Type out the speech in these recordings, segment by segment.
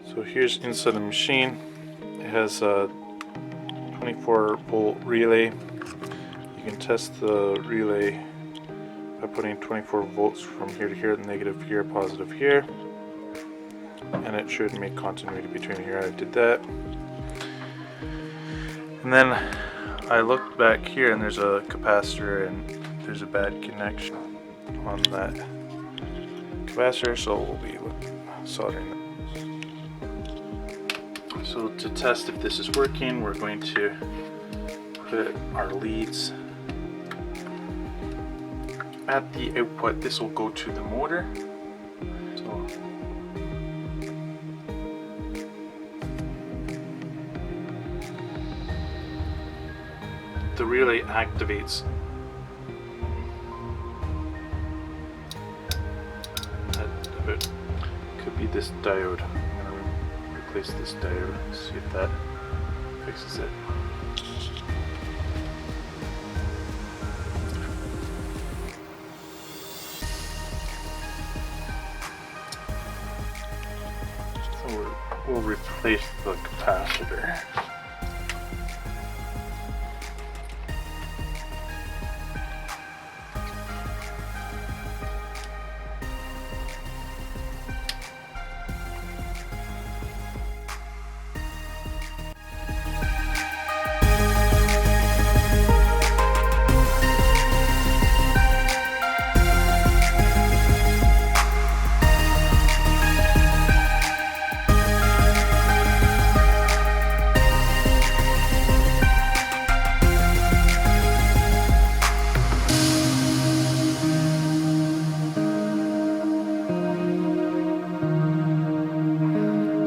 So here's inside the machine. It has a 24 volt relay. You can test the relay by putting 24 volts from here to here, negative here, positive here, and it should make continuity between here. I did that, and then I looked back here and there's a capacitor and there's a bad connection on that capacitor, so we'll be soldering that. So to test if this is working, we're going to put our leads at the output. This will go to the motor. So the relay activates at could be this diode. I'm going to replace this diode, see if that fixes it. So we'll replace the capacitor.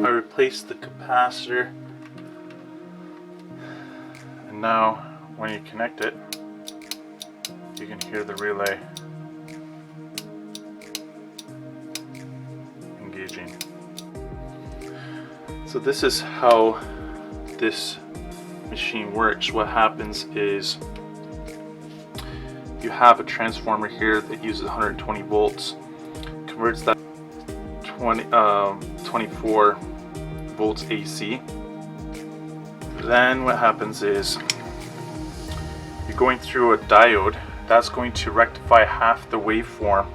Replace the capacitor, and now when you connect it, you can hear the relay engaging. So this is how this machine works. What happens is you have a transformer here that uses 120 volts, converts that 24 volts AC. Then what happens is you're going through a diode that's going to rectify half the waveform,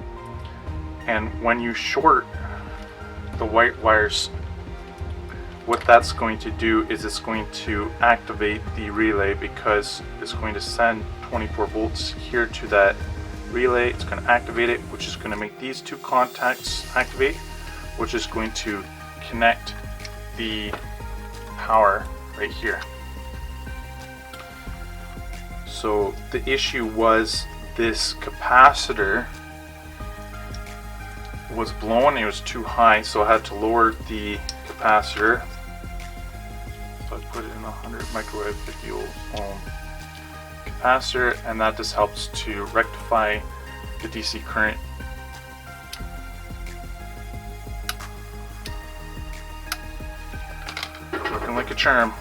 and when you short the white wires, what that's going to do is it's going to activate the relay, because it's going to send 24 volts here to that relay. It's going to activate it, which is going to make these two contacts activate, which is going to connect the power right here. So the issue was this capacitor was blown, it was too high, so I had to lower the capacitor. So I put it in a 100 microwave 50 ohm capacitor, and that just helps to rectify the DC current. Looking like a charm.